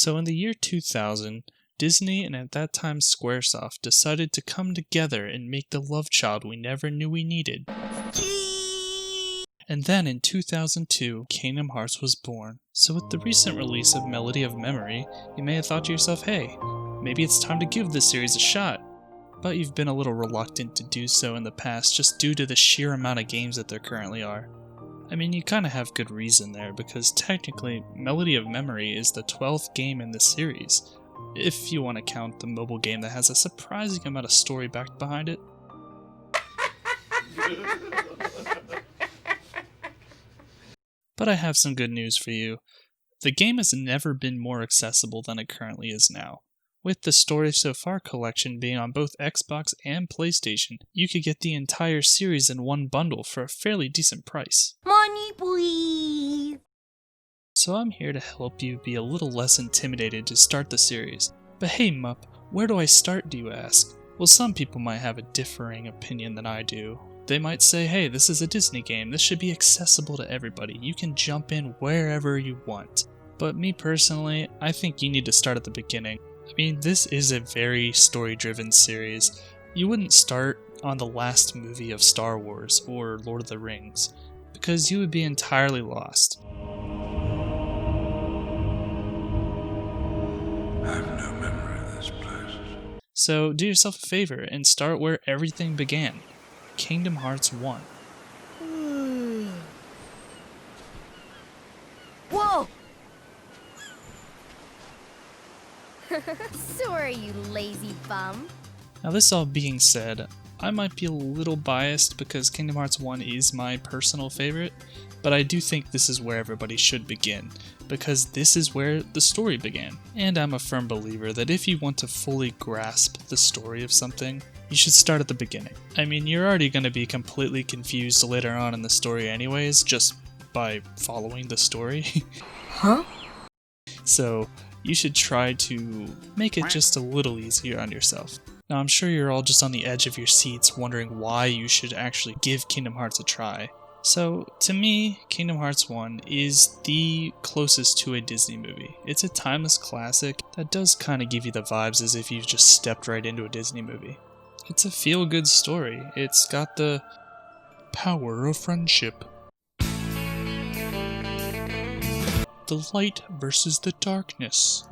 So in the year 2000, Disney and at that time Squaresoft decided to come together and make the love child we never knew we needed. And then in 2002, Kingdom Hearts was born. So with the recent release of Melody of Memory, you may have thought to yourself, hey, maybe it's time to give this series a shot. But you've been a little reluctant to do so in the past just due to the sheer amount of games that there currently are. I mean, you kinda have good reason there, because technically, Melody of Memory is the 12th game in the series, if you want to count the mobile game that has a surprising amount of story backed behind it. But I have some good news for you. The game has never been more accessible than it currently is now. With the Story So Far collection being on both Xbox and PlayStation, you could get the entire series in one bundle for a fairly decent price. Money, please! So I'm here to help you be a little less intimidated to start the series. But hey Mup, where do I start, do you ask? Well, some people might have a differing opinion than I do. They might say, hey, this is a Disney game, this should be accessible to everybody, you can jump in wherever you want. But me personally, I think you need to start at the beginning. I mean, this is a very story-driven series. You wouldn't start on the last movie of Star Wars or Lord of the Rings, because you would be entirely lost. I have no memory of this place. So do yourself a favor and start where everything began, Kingdom Hearts 1. Whoa! Sorry, you lazy bum. Now this all being said, I might be a little biased because Kingdom Hearts 1 is my personal favorite, but I do think this is where everybody should begin, because this is where the story began. And I'm a firm believer that if you want to fully grasp the story of something, you should start at the beginning. I mean, you're already going to be completely confused later on in the story anyways, just by following the story. Huh? So you should try to make it just a little easier on yourself. Now I'm sure you're all just on the edge of your seats wondering why you should actually give Kingdom Hearts a try. So to me, Kingdom Hearts 1 is the closest to a Disney movie. It's a timeless classic that does kind of give you the vibes as if you've just stepped right into a Disney movie. It's a feel-good story. It's got the power of friendship. The light versus the darkness.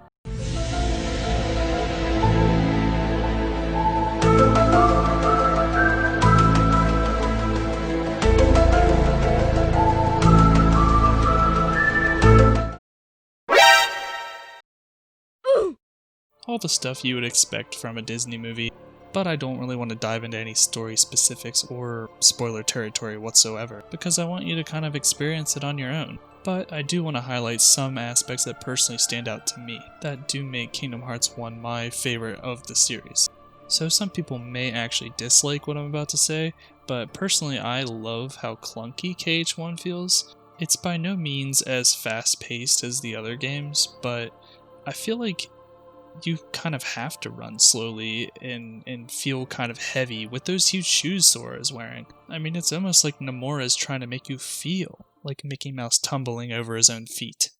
All the stuff you would expect from a Disney movie, but I don't really want to dive into any story specifics or spoiler territory whatsoever, because I want you to kind of experience it on your own. But I do want to highlight some aspects that personally stand out to me, that do make Kingdom Hearts 1 my favorite of the series. So some people may actually dislike what I'm about to say, but personally I love how clunky KH1 feels. It's by no means as fast-paced as the other games, but I feel like you kind of have to run slowly and feel kind of heavy with those huge shoes Sora is wearing. I mean, it's almost like Nomura is trying to make you feel like Mickey Mouse tumbling over his own feet.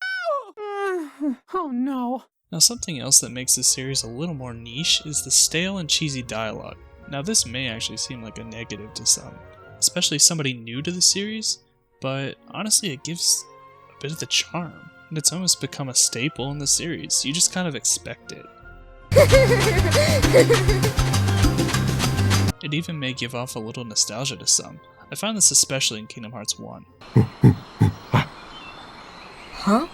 Oh no. Now something else that makes this series a little more niche is the stale and cheesy dialogue. Now this may actually seem like a negative to some, especially somebody new to the series, but honestly it gives a bit of the charm. And it's almost become a staple in the series. You just kind of expect it. It even may give off a little nostalgia to some. I found this especially in Kingdom Hearts 1. Huh?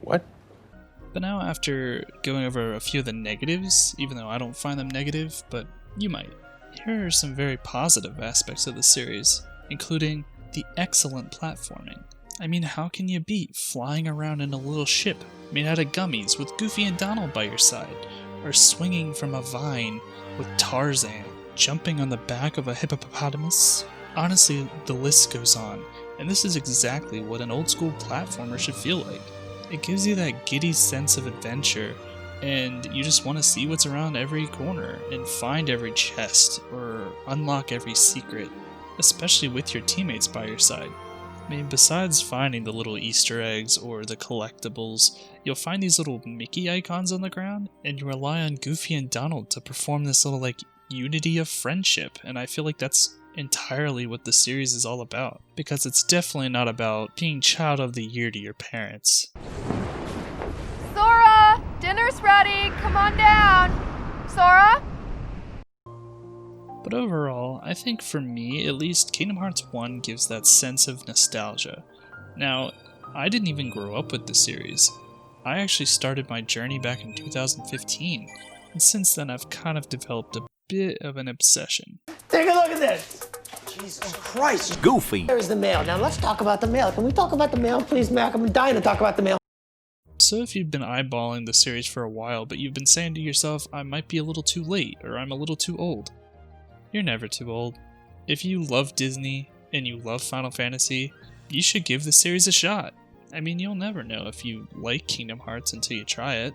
What? But now after going over a few of the negatives, even though I don't find them negative, but you might, here are some very positive aspects of the series, including the excellent platforming. I mean, how can you beat flying around in a little ship made out of gummies with Goofy and Donald by your side, or swinging from a vine with Tarzan, jumping on the back of a hippopotamus? Honestly, the list goes on, and this is exactly what an old school platformer should feel like. It gives you that giddy sense of adventure, and you just want to see what's around every corner and find every chest or unlock every secret. especially with your teammates by your side. I mean, besides finding the little Easter eggs or the collectibles, you'll find these little Mickey icons on the ground, and you rely on Goofy and Donald to perform this little, unity of friendship, and I feel like that's entirely what the series is all about, because it's definitely not about being child of the year to your parents. Sora! Dinner's ready! Come on down! Sora? But overall, I think for me, at least, Kingdom Hearts 1 gives that sense of nostalgia. Now, I didn't even grow up with the series. I actually started my journey back in 2015, and since then I've kind of developed a bit of an obsession. Take a look at this. Jesus Christ. Goofy. There's the mail. Now let's talk about the mail. Can we talk about the mail, please, Mac? I'm dying to talk about the mail. So if you've been eyeballing the series for a while, but you've been saying to yourself, I might be a little too late, or I'm a little too old, you're never too old. If you love Disney and you love Final Fantasy, you should give the series a shot. I mean, you'll never know if you like Kingdom Hearts until you try it,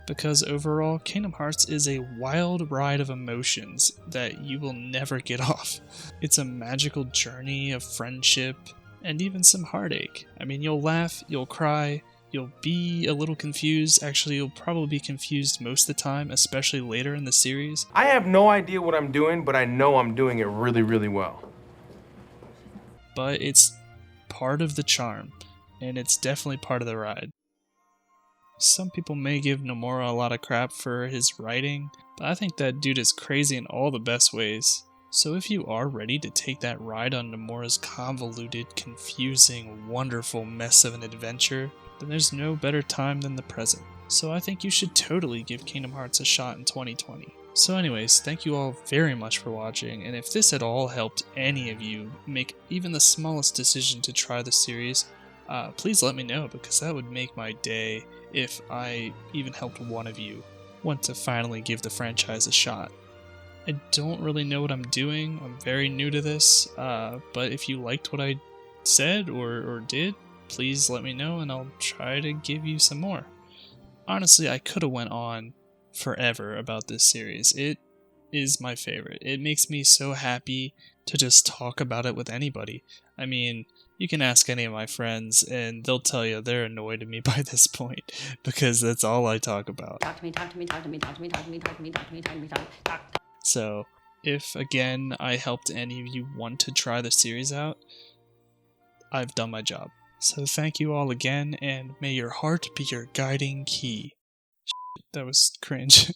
because overall, Kingdom Hearts is a wild ride of emotions that you will never get off. It's a magical journey of friendship and even some heartache. I mean, you'll laugh, you'll cry, you'll be a little confused. Actually, you'll probably be confused most of the time, especially later in the series. I have no idea what I'm doing, but I know I'm doing it really, really well. But it's part of the charm, and it's definitely part of the ride. Some people may give Nomura a lot of crap for his writing, but I think that dude is crazy in all the best ways. So if you are ready to take that ride on Nomura's convoluted, confusing, wonderful mess of an adventure, then there's no better time than the present. So I think you should totally give Kingdom Hearts a shot in 2020. So anyways, thank you all very much for watching, and if this at all helped any of you make even the smallest decision to try the series, please let me know, because that would make my day if I even helped one of you want to finally give the franchise a shot. I don't really know what I'm doing, I'm very new to this, but if you liked what I said or did, please let me know and I'll try to give you some more. Honestly, I could have went on forever about this series. It is my favorite. It makes me so happy to just talk about it with anybody. I mean, you can ask any of my friends and they'll tell you they're annoyed at me by this point because that's all I talk about. Talk to me, talk to me, talk to me, talk to me, talk to me, talk to me, talk to me, talk to me, talk. So, if again I helped any of you want to try the series out, I've done my job. So thank you all again, and may your heart be your guiding key. That was cringe.